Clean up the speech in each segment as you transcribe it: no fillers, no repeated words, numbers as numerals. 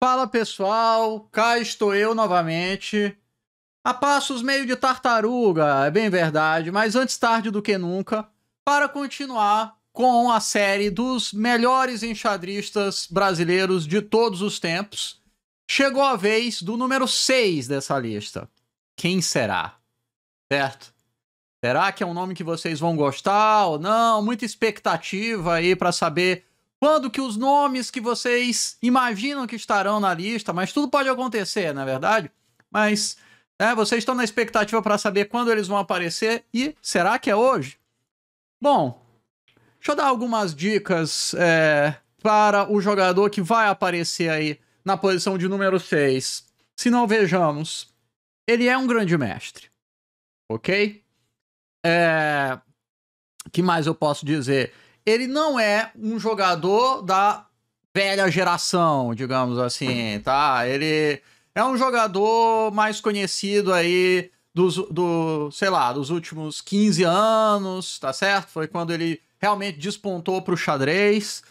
Fala pessoal, cá estou eu novamente, a passos meio de tartaruga, é bem verdade, mas antes tarde do que nunca, para continuar com a série dos melhores enxadristas brasileiros de todos os tempos. Chegou a vez do número 6 dessa lista. Quem será? Certo? Será que é um nome que vocês vão gostar ou não? Muita expectativa aí para saber quando que os nomes que vocês imaginam que estarão na lista, mas tudo pode acontecer, não é verdade? Mas vocês estão na expectativa para saber quando eles vão aparecer e será que é hoje? Bom, deixa eu dar algumas dicas para o jogador que vai aparecer aí na posição de número 6. Se não, vejamos. Ele é um grande mestre, ok? Que mais eu posso dizer? Ele não é um jogador da velha geração, digamos assim, tá? Ele é um jogador mais conhecido aí dos últimos 15 anos, tá certo? Foi quando ele realmente despontou pro xadrez.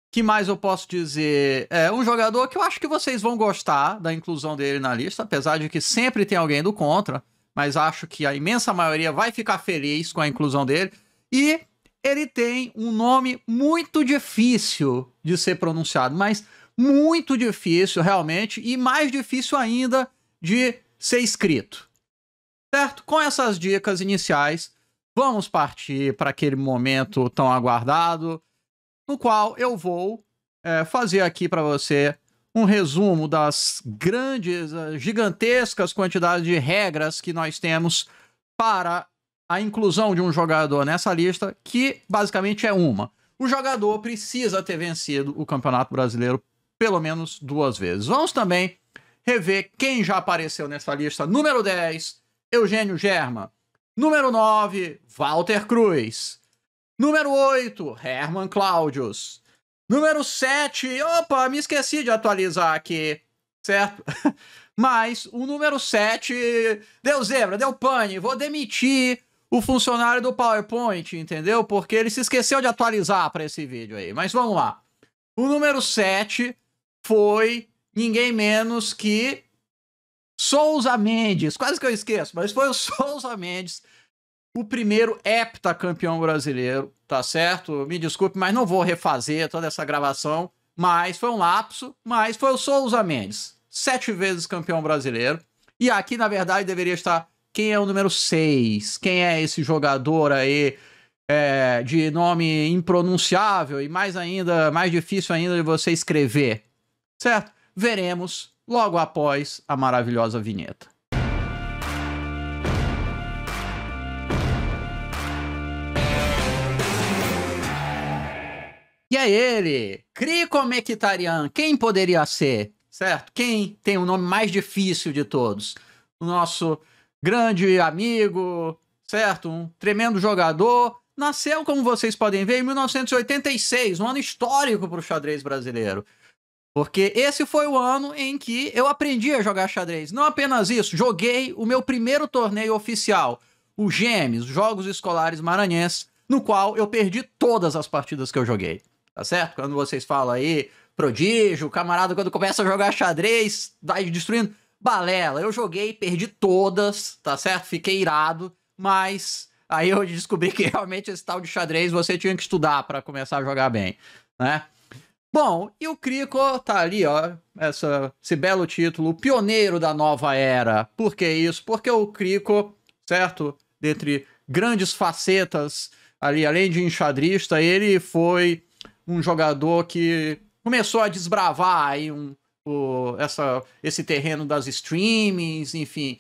Que mais eu posso dizer? É um jogador que eu acho que vocês vão gostar da inclusão dele na lista, apesar de que sempre tem alguém do contra, mas acho que a imensa maioria vai ficar feliz com a inclusão dele. E ele tem um nome muito difícil de ser pronunciado, mas muito difícil realmente, e mais difícil ainda de ser escrito. Certo? Com essas dicas iniciais, vamos partir para aquele momento tão aguardado, no qual eu vou fazer aqui para você um resumo das gigantescas quantidades de regras que nós temos para a inclusão de um jogador nessa lista, que basicamente é uma. O jogador precisa ter vencido o Campeonato Brasileiro pelo menos 2 vezes. Vamos também rever quem já apareceu nessa lista. Número 10, Eugênio Germa. Número 9, Walter Cruz. Número 8, Herman Cláudios. Número 7, opa, me esqueci de atualizar aqui, certo? Mas o número 7 deu zebra, deu pane, vou demitir o funcionário do PowerPoint, entendeu? Porque ele se esqueceu de atualizar para esse vídeo aí. Mas vamos lá. O número 7 foi ninguém menos que Souza Mendes. Quase que eu esqueço, mas foi o Souza Mendes, o primeiro heptacampeão brasileiro, tá certo? Me desculpe, mas não vou refazer toda essa gravação, mas foi um lapso, mas foi o Souza Mendes, 7 vezes campeão brasileiro. E aqui, na verdade, deveria estar quem é o número 6, quem é esse jogador aí de nome impronunciável e mais difícil ainda de você escrever, certo? Veremos logo após a maravilhosa vinheta. E é ele, Kriko Mkhitaryan. Quem poderia ser, certo? Quem tem o nome mais difícil de todos? O nosso grande amigo, certo? Um tremendo jogador. Nasceu, como vocês podem ver, em 1986, um ano histórico para o xadrez brasileiro. Porque esse foi o ano em que eu aprendi a jogar xadrez. Não apenas isso, joguei o meu primeiro torneio oficial, o GEMES, Jogos Escolares Maranhenses, no qual eu perdi todas as partidas que eu joguei. Tá certo? Quando vocês falam aí, prodígio, camarada quando começa a jogar xadrez, vai destruindo. Balela, eu joguei, perdi todas, tá certo? Fiquei irado, mas aí eu descobri que realmente esse tal de xadrez você tinha que estudar para começar a jogar bem, né? Bom, e o Kriko tá ali, ó, esse belo título, pioneiro da nova era. Por que isso? Porque o Kriko, certo? Dentre grandes facetas ali, além de enxadrista, ele foi um jogador que começou a desbravar aí esse terreno das streamings, enfim,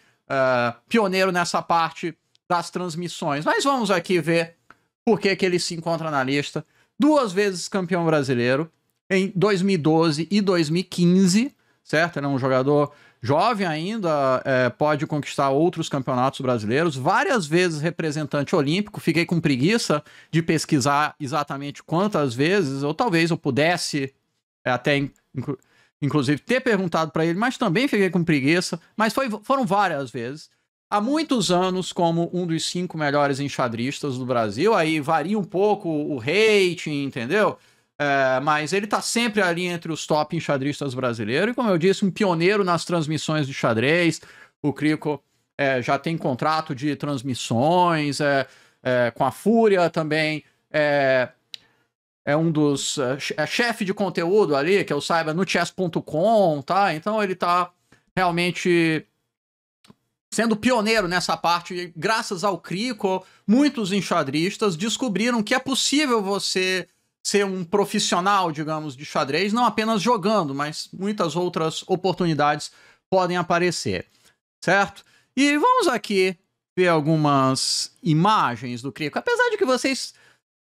pioneiro nessa parte das transmissões. Mas vamos aqui ver por que ele se encontra na lista. 2 vezes campeão brasileiro, em 2012 e 2015, certo? Ele é um jogador jovem ainda, pode conquistar outros campeonatos brasileiros, várias vezes representante olímpico. Fiquei com preguiça de pesquisar exatamente quantas vezes, ou talvez eu pudesse até inclusive ter perguntado para ele, mas também fiquei com preguiça, mas foram várias vezes. Há muitos anos como um dos 5 melhores enxadristas do Brasil, aí varia um pouco o rating, entendeu? mas ele tá sempre ali entre os top enxadristas brasileiros. E como eu disse, um pioneiro nas transmissões de xadrez. O Crico já tem contrato de transmissões com a Fúria também. É um dos chefe de conteúdo ali, que eu saiba, no chess.com, tá? Então ele tá realmente sendo pioneiro nessa parte. E graças ao Crico, muitos enxadristas descobriram que é possível você ser um profissional, digamos, de xadrez, não apenas jogando, mas muitas outras oportunidades podem aparecer, certo? E vamos aqui ver algumas imagens do Crico, apesar de que vocês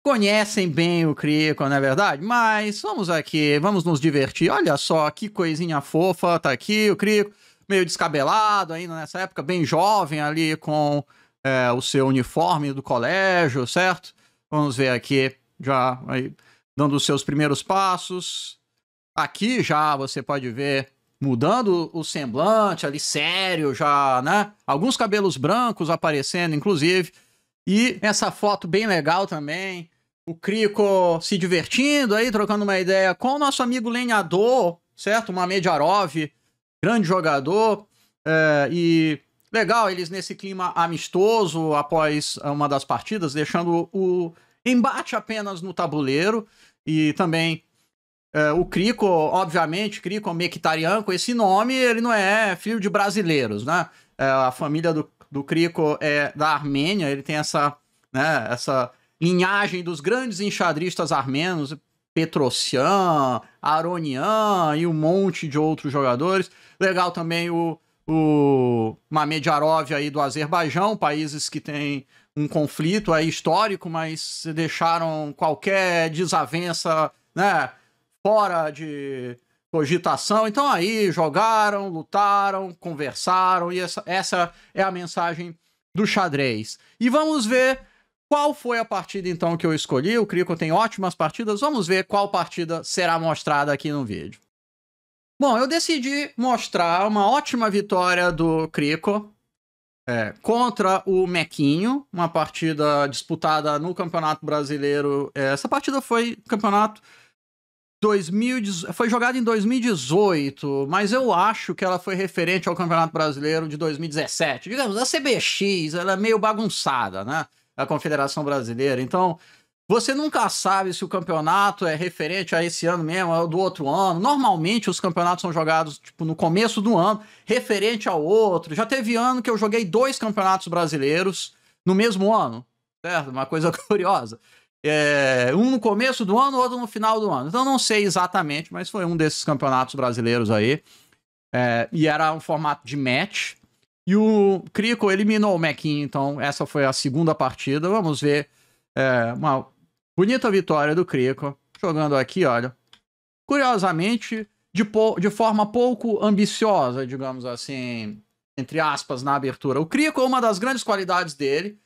conhecem bem o Crico, não é verdade? Mas vamos aqui, vamos nos divertir. Olha só que coisinha fofa, tá aqui o Crico, meio descabelado ainda nessa época, bem jovem ali com o seu uniforme do colégio, certo? Vamos ver aqui, já aí, dando os seus primeiros passos. Aqui já você pode ver mudando o semblante ali, sério já, né? Alguns cabelos brancos aparecendo, inclusive. E essa foto bem legal também. O Crico se divertindo aí, trocando uma ideia com o nosso amigo lenhador, certo? Uma Mediarov, grande jogador. E legal, eles nesse clima amistoso após uma das partidas, deixando o embate apenas no tabuleiro. E também o Crico, obviamente, Crico Mekhitaryan, com esse nome, ele não é filho de brasileiros, né? A família do Crico é da Armênia, ele tem essa linhagem dos grandes enxadristas armenos, Petrosyan, Aronian e um monte de outros jogadores. Legal também o Mamedjarov aí do Azerbaijão, países que têm um conflito aí histórico, mas deixaram qualquer desavença, né, fora de cogitação. Então aí jogaram, lutaram, conversaram, e essa é a mensagem do xadrez. E vamos ver qual foi a partida então que eu escolhi. O Crico tem ótimas partidas, vamos ver qual partida será mostrada aqui no vídeo. Bom, eu decidi mostrar uma ótima vitória do Crico contra o Mequinho, uma partida disputada no Campeonato Brasileiro. Essa partida foi campeonato foi jogada em 2018, mas eu acho que ela foi referente ao Campeonato Brasileiro de 2017. Digamos, a CBX, ela é meio bagunçada, né? A Confederação Brasileira. Então, você nunca sabe se o campeonato é referente a esse ano mesmo, ou do outro ano. Normalmente, os campeonatos são jogados tipo, no começo do ano, referente ao outro. Já teve ano que eu joguei 2 campeonatos brasileiros no mesmo ano, certo? Uma coisa curiosa. Um no começo do ano, outro no final do ano. Então, não sei exatamente, mas foi um desses campeonatos brasileiros aí. E era um formato de match. E o Crico eliminou o Mequinho, então essa foi a segunda partida. Vamos ver uma bonita vitória do Crico, jogando aqui, olha. Curiosamente, de forma pouco ambiciosa, digamos assim, entre aspas, na abertura. O Crico, uma das grandes qualidades dele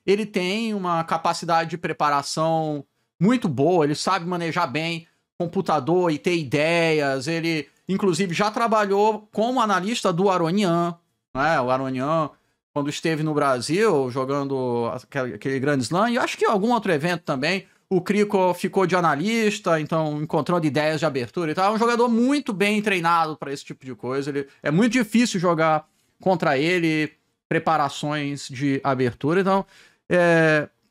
ele tem uma capacidade de preparação muito boa, ele sabe manejar bem computador e ter ideias. Ele, inclusive, já trabalhou como analista do Aronian, né? O Aronian, quando esteve no Brasil, jogando aquele grande slam, e acho que algum outro evento também, o Crico ficou de analista, então encontrando ideias de abertura e tal. É um jogador muito bem treinado para esse tipo de coisa. É muito difícil jogar contra ele, preparações de abertura. Então,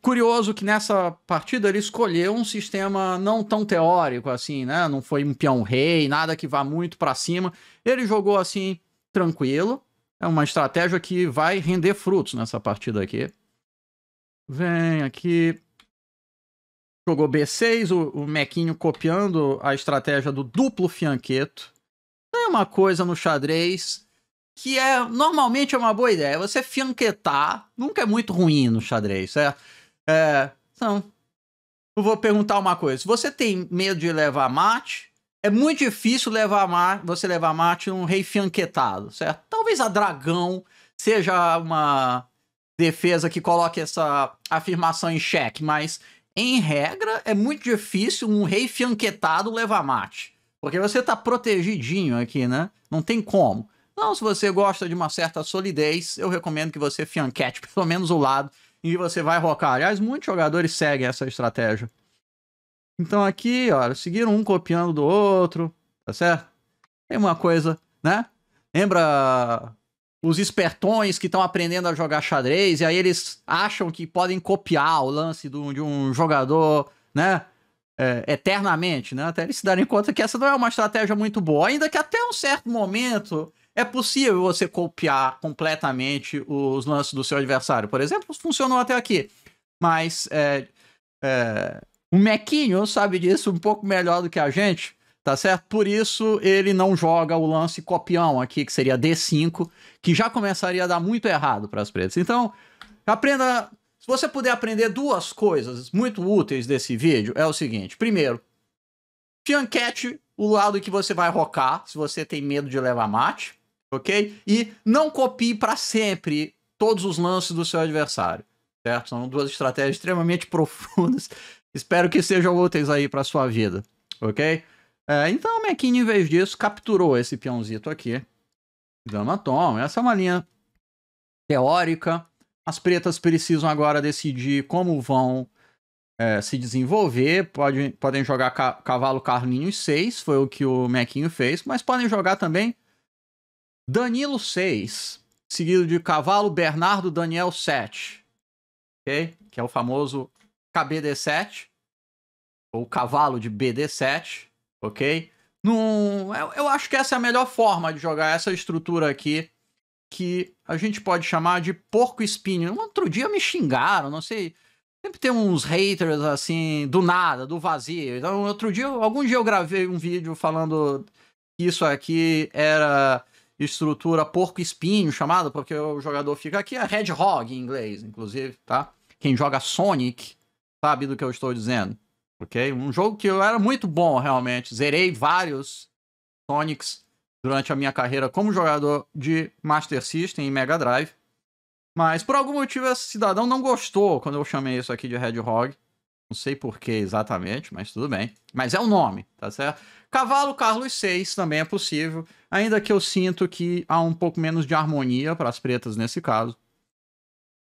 curioso que nessa partida ele escolheu um sistema não tão teórico assim, né? Não foi um peão-rei, nada que vá muito para cima. Ele jogou assim, tranquilo. É uma estratégia que vai render frutos nessa partida aqui. Vem aqui. Jogou B6, o Mequinho copiando a estratégia do duplo fianqueto. Tem uma coisa no xadrez que normalmente é uma boa ideia. Você fianquetar nunca é muito ruim no xadrez, certo? Então, eu vou perguntar uma coisa. Se você tem medo de levar mate, é muito difícil você levar mate num rei fianquetado, certo? Talvez a dragão seja uma defesa que coloque essa afirmação em xeque, mas, em regra, é muito difícil um rei fianquetado levar mate. Porque você tá protegidinho aqui, né? Não tem como. Então, se você gosta de uma certa solidez, eu recomendo que você fianquete pelo menos o lado em que você vai rocar. Aliás, muitos jogadores seguem essa estratégia. Então aqui, olha, seguiram um copiando do outro, tá certo? Tem uma coisa, né? Lembra os espertões que estão aprendendo a jogar xadrez e aí eles acham que podem copiar o lance de um jogador, né? Eternamente, né? Até eles se darem conta que essa não é uma estratégia muito boa, ainda que até um certo momento é possível você copiar completamente os lances do seu adversário. Por exemplo, funcionou até aqui, mas o Mequinho sabe disso um pouco melhor do que a gente, tá certo? Por isso ele não joga o lance copião aqui, que seria D5, que já começaria a dar muito errado para as pretas. Então, aprenda. Se você puder aprender duas coisas muito úteis desse vídeo, é o seguinte. Primeiro, fianquete o lado que você vai rocar, se você tem medo de levar mate, ok? E não copie para sempre todos os lances do seu adversário, certo? São duas estratégias extremamente profundas. Espero que sejam úteis aí para sua vida, ok? Então o Mequinho, em vez disso, capturou esse peãozito aqui. Dama toma. Essa é uma linha teórica. As pretas precisam agora decidir como vão se desenvolver. Podem jogar cavalo Carlinhos 6, foi o que o Mequinho fez, mas podem jogar também Danilo 6, seguido de cavalo Bernardo Daniel 7, ok? Que é o famoso KBD7, ou cavalo de BD7, ok? Eu acho que essa é a melhor forma de jogar essa estrutura aqui, que a gente pode chamar de porco-espinho. Um outro dia me xingaram, não sei. Sempre tem uns haters assim, do nada, do vazio. Então, algum dia eu gravei um vídeo falando que isso aqui era estrutura porco-espinho, chamado, porque o jogador fica aqui, é Hedgehog em inglês, inclusive, tá? Quem joga Sonic sabe do que eu estou dizendo, ok? Um jogo que eu era muito bom, realmente. Zerei vários Sonics durante a minha carreira como jogador de Master System e Mega Drive. Mas por algum motivo esse cidadão não gostou quando eu chamei isso aqui de Hedgehog. Não sei por que exatamente, mas tudo bem. Mas é o nome, tá certo? Cavalo Carlos 6 também é possível, ainda que eu sinto que há um pouco menos de harmonia para as pretas nesse caso.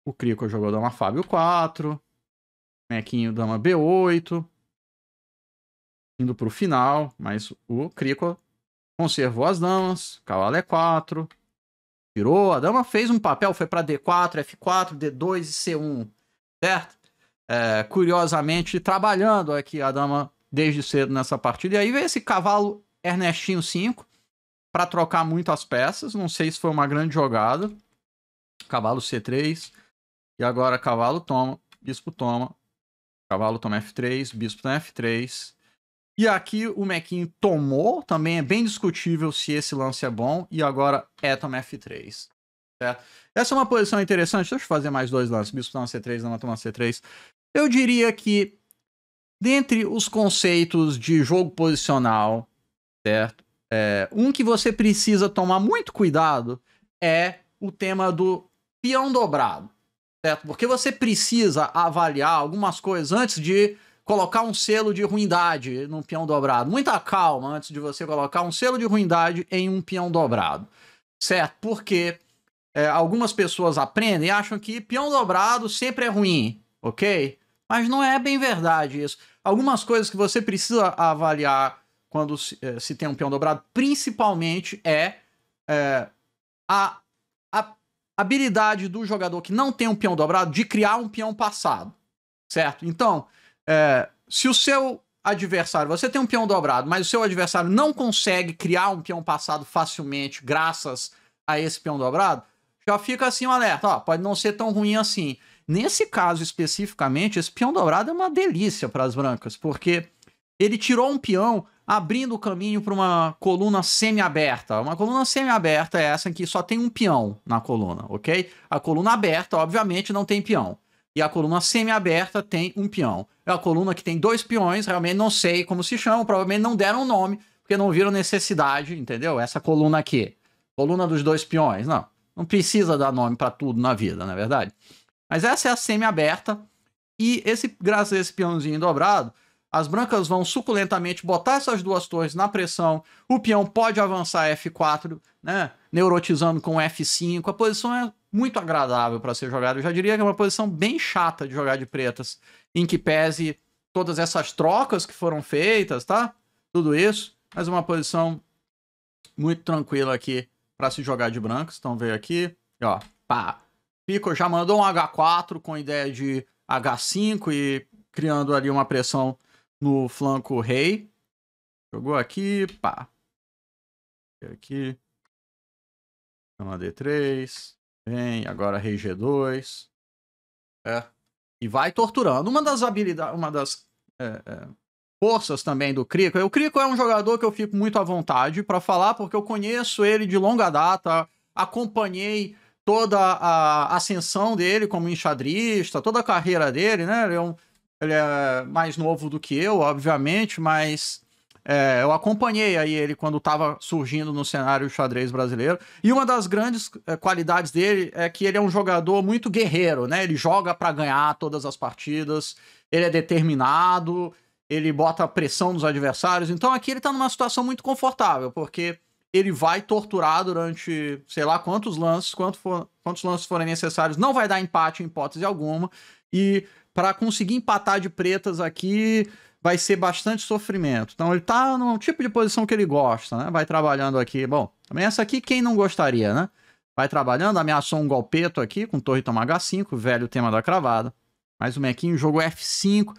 O Crico jogou Dama Fábio 4, Mequinho Dama B8, indo para o final, mas o Crico conservou as damas, cavalo E4, virou, a dama fez um papel, foi para D4, F4, D2 e C1, certo? Curiosamente, trabalhando aqui a dama desde cedo nessa partida. E aí veio esse cavalo Ernestinho 5 para trocar muitas peças. Não sei se foi uma grande jogada. Cavalo C3. E agora cavalo toma, bispo toma. Cavalo toma F3, bispo toma F3. E aqui o Mequinho tomou. Também é bem discutível se esse lance é bom. E agora toma F3. Certo? Essa é uma posição interessante. Deixa eu fazer mais dois lances. Bispo toma C3, dama toma C3. Eu diria que, dentre os conceitos de jogo posicional, certo? Um que você precisa tomar muito cuidado é o tema do peão dobrado, certo? Porque você precisa avaliar algumas coisas antes de colocar um selo de ruindade no peão dobrado. Muita calma antes de você colocar um selo de ruindade em um peão dobrado, certo? Porque algumas pessoas aprendem e acham que peão dobrado sempre é ruim, ok? Mas não é bem verdade isso. Algumas coisas que você precisa avaliar quando se tem um peão dobrado, principalmente a habilidade do jogador que não tem um peão dobrado de criar um peão passado, certo? Então, se o seu adversário, você tem um peão dobrado, mas o seu adversário não consegue criar um peão passado facilmente graças a esse peão dobrado, já fica assim um alerta, ó, pode não ser tão ruim assim. Nesse caso especificamente, esse peão dobrado é uma delícia para as brancas, porque ele tirou um peão abrindo o caminho para uma coluna semi-aberta. Uma coluna semi-aberta é essa em que só tem um peão na coluna, ok? A coluna aberta, obviamente, não tem peão. E a coluna semi-aberta tem um peão. É a coluna que tem dois peões, realmente não sei como se chama, provavelmente não deram um nome, porque não viram necessidade, entendeu? Essa coluna aqui, coluna dos dois peões, não precisa dar nome para tudo na vida, não é verdade? Mas essa é a semi-aberta, e graças a esse peãozinho dobrado, as brancas vão suculentamente botar essas duas torres na pressão, o peão pode avançar F4, né, neurotizando com F5, a posição é muito agradável para ser jogada. Eu já diria que é uma posição bem chata de jogar de pretas, em que pese todas essas trocas que foram feitas, tá? Tudo isso. Mas uma posição muito tranquila aqui para se jogar de brancos. Então veio aqui, ó, pá. Pico já mandou um H4 com ideia de H5 e criando ali uma pressão no flanco rei. Jogou aqui, pá. Aqui. Cama D3. Vem, agora rei G2. E vai torturando. Uma das habilidades, uma das forças também do Crico. O Crico é um jogador que eu fico muito à vontade para falar, porque eu conheço ele de longa data, acompanhei toda a ascensão dele como enxadrista, toda a carreira dele, né? Ele é mais novo do que eu, obviamente, mas eu acompanhei aí ele quando estava surgindo no cenário xadrez brasileiro. E uma das grandes qualidades dele é que ele é um jogador muito guerreiro, né? Ele joga para ganhar todas as partidas, ele é determinado, ele bota pressão nos adversários. Então aqui ele tá numa situação muito confortável, porque ele vai torturar durante, sei lá, quantos lances forem necessários. Não vai dar empate em hipótese alguma. E para conseguir empatar de pretas aqui, vai ser bastante sofrimento. Então ele tá num tipo de posição que ele gosta, né? Vai trabalhando aqui. Bom, também essa aqui quem não gostaria, né? Vai trabalhando, ameaçou um golpeto aqui com torre toma H5, velho tema da cravada. Mais um mequinho, jogo F5.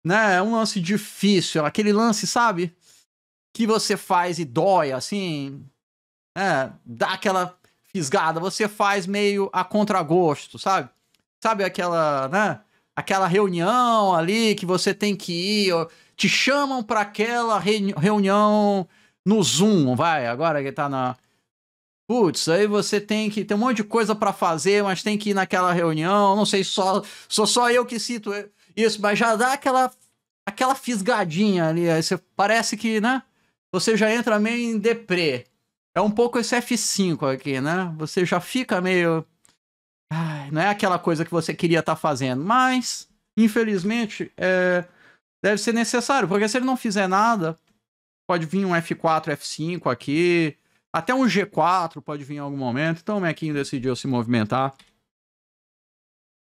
Né? É um lance difícil, aquele lance, sabe? Que você faz e dói, assim, dá aquela fisgada, você faz meio a contragosto, sabe? Sabe aquela, né? Aquela reunião ali que você tem que ir, te chamam para aquela reunião no Zoom, vai, agora que tá na... Putz, aí você tem um monte de coisa para fazer, mas tem que ir naquela reunião, não sei, sou só eu que cito isso, mas já dá aquela fisgadinha ali, aí você parece que, né? Você já entra meio em deprê. É um pouco esse F5 aqui, né? Você já fica meio... Ai, não é aquela coisa que você queria estar fazendo, mas, infelizmente, deve ser necessário, porque se ele não fizer nada, pode vir um F4, F5 aqui, até um G4 pode vir em algum momento, então o Mequinho decidiu se movimentar.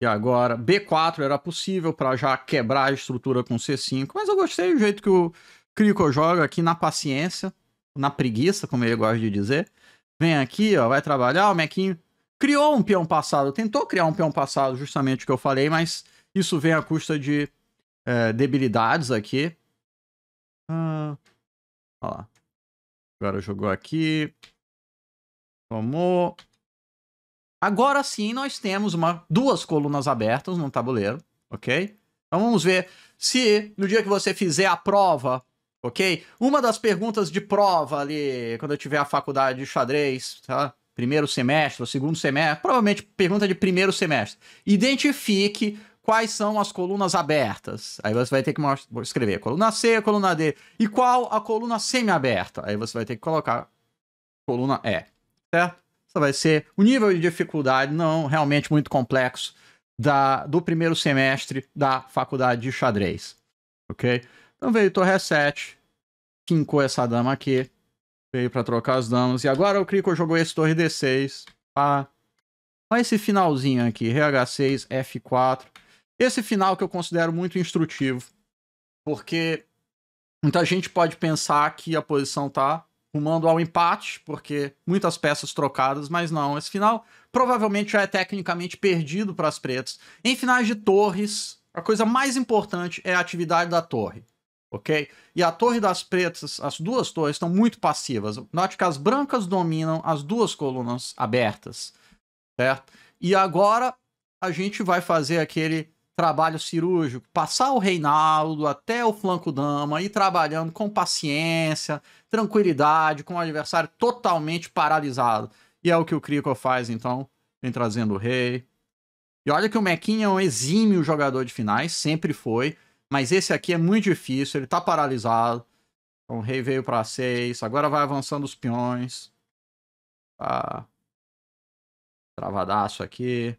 E agora, B4 era possível para já quebrar a estrutura com C5, mas eu gostei do jeito que o Crico joga aqui na paciência, na preguiça, como ele gosta de dizer. Vem aqui, ó, vai trabalhar, o Mequinho criou um peão passado, tentou criar um peão passado, justamente o que eu falei, mas isso vem à custa de debilidades aqui. Olha lá. Agora jogou aqui. Tomou. Agora sim nós temos duas colunas abertas no tabuleiro, ok? Então vamos ver se no dia que você fizer a prova, ok? Uma das perguntas de prova ali, quando eu tiver a faculdade de xadrez, tá? Primeiro semestre ou segundo semestre, provavelmente pergunta de primeiro semestre. Identifique quais são as colunas abertas. Aí você vai ter que escrever coluna C, coluna D. E qual a coluna semi-aberta? Aí você vai ter que colocar coluna E, certo? Essa vai ser o nível de dificuldade, não realmente muito complexo, do primeiro semestre da faculdade de xadrez, ok? Então veio torre E7, quincou essa dama aqui, veio para trocar as damas, e agora o Crico jogou esse torre D6, pá. Olha esse finalzinho aqui, RH6, F4. Esse final que eu considero muito instrutivo, porque muita gente pode pensar que a posição tá rumando ao empate, porque muitas peças trocadas, mas não. Esse final provavelmente já é tecnicamente perdido para as pretas. Em finais de torres, a coisa mais importante é a atividade da torre, ok? E a torre das pretas, as duas torres estão muito passivas. Note que as brancas dominam as duas colunas abertas, certo? E agora a gente vai fazer aquele trabalho cirúrgico, passar o Reinaldo até o flanco dama, ir trabalhando com paciência, tranquilidade, com o adversário totalmente paralisado. E é o que o Crico faz, então, vem trazendo o rei. E olha que o Mequinho é um exímio jogador de finais, sempre foi, mas esse aqui é muito difícil, ele tá paralisado. Então o rei veio para 6, agora vai avançando os peões. Tá. Travadaço aqui.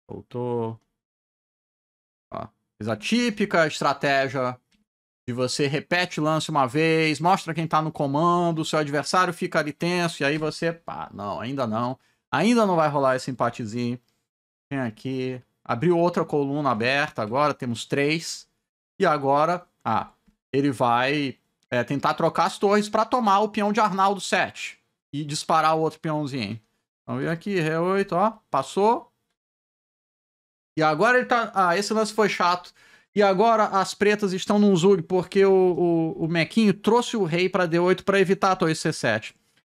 Voltou. Ó, fez a típica estratégia de você repete o lance uma vez, mostra quem tá no comando, seu adversário fica ali tenso, e aí você, pá, não, ainda não vai rolar esse empatezinho. Vem aqui, abriu outra coluna aberta, agora temos 3. E agora, ele vai tentar trocar as torres para tomar o peão de Arnaldo 7 e disparar o outro peãozinho. Vamos ver aqui, Rei 8, ó, passou. E agora ele tá... esse lance foi chato. E agora as pretas estão num zug porque o Mequinho trouxe o rei para D8 para evitar a torre C7.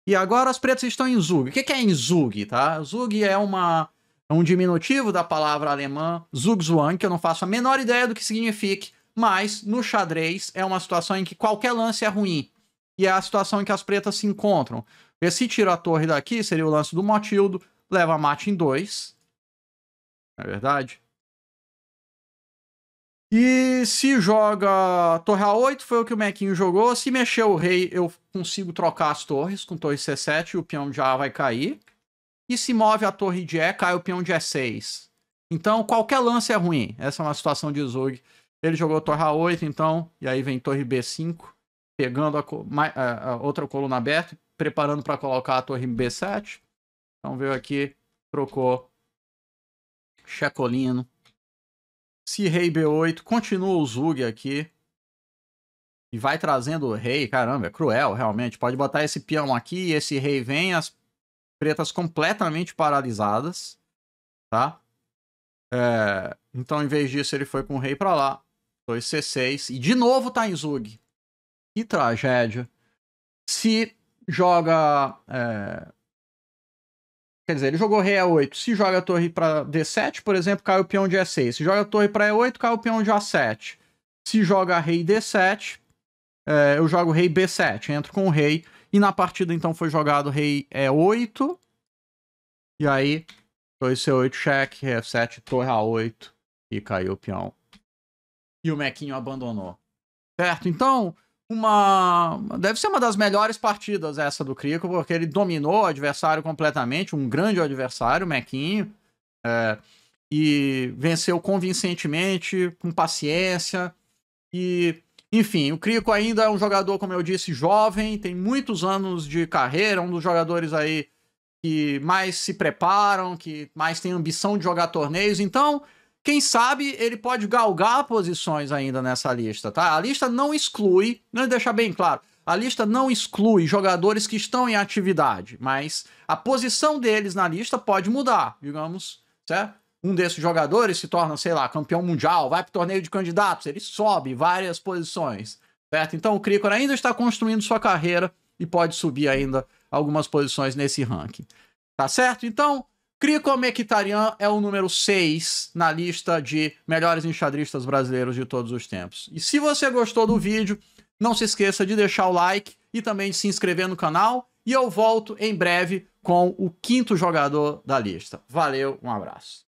E agora as pretas estão em zug. O que é em zug, tá? Zug é um diminutivo da palavra alemã Zugzwang, que eu não faço a menor ideia do que signifique, mas no xadrez é uma situação em que qualquer lance é ruim. E é a situação em que as pretas se encontram. Porque se tira a torre daqui, seria o lance do Motildo, leva mate em 2. Não é verdade? E se joga torre A8, foi o que o Mequinho jogou. Se mexer o rei, eu consigo trocar as torres com torre C7 e o peão de A vai cair. E se move a torre de E, cai o peão de E6. Então, qualquer lance é ruim. Essa é uma situação de zug. Ele jogou torre A8, então, e aí vem torre B5, pegando a outra coluna aberta, preparando para colocar a torre B7. Então, veio aqui, trocou. Checolino. Se rei B8, continua o zug aqui. E vai trazendo o rei. Caramba, é cruel, realmente. Pode botar esse peão aqui e esse rei vem. As pretas completamente paralisadas. Tá? Então, em vez disso, ele foi com o rei pra lá. 2 C6. E de novo tá em zug. Que tragédia. Se joga... Quer dizer, ele jogou rei A8. Se joga a torre para D7, por exemplo, cai o peão de E6. Se joga a torre para E8, cai o peão de A7. Se joga rei D7, eu jogo rei B7. Entro com o rei. E na partida, então, foi jogado rei E8. E aí, torre C8, cheque, rei F7, torre A8. E caiu o peão. E o Mequinho abandonou. Certo? Então... Deve ser uma das melhores partidas essa do Crico, porque ele dominou o adversário completamente, um grande adversário, o Mequinho, e venceu convincentemente, com paciência, e, enfim, o Crico ainda é um jogador, como eu disse, jovem, tem muitos anos de carreira, um dos jogadores aí que mais se preparam, que mais tem ambição de jogar torneios, então... Quem sabe ele pode galgar posições ainda nessa lista, tá? A lista não exclui, vamos deixar bem claro, a lista não exclui jogadores que estão em atividade, mas a posição deles na lista pode mudar, digamos, certo? Um desses jogadores se torna, sei lá, campeão mundial, vai para o torneio de candidatos, ele sobe várias posições, certo? Então o Krikor ainda está construindo sua carreira e pode subir ainda algumas posições nesse ranking, tá certo? Então... Krikor Mkhitaryan é o número 6 na lista de melhores enxadristas brasileiros de todos os tempos. E se você gostou do vídeo, não se esqueça de deixar o like e também de se inscrever no canal. E eu volto em breve com o 5º jogador da lista. Valeu, um abraço.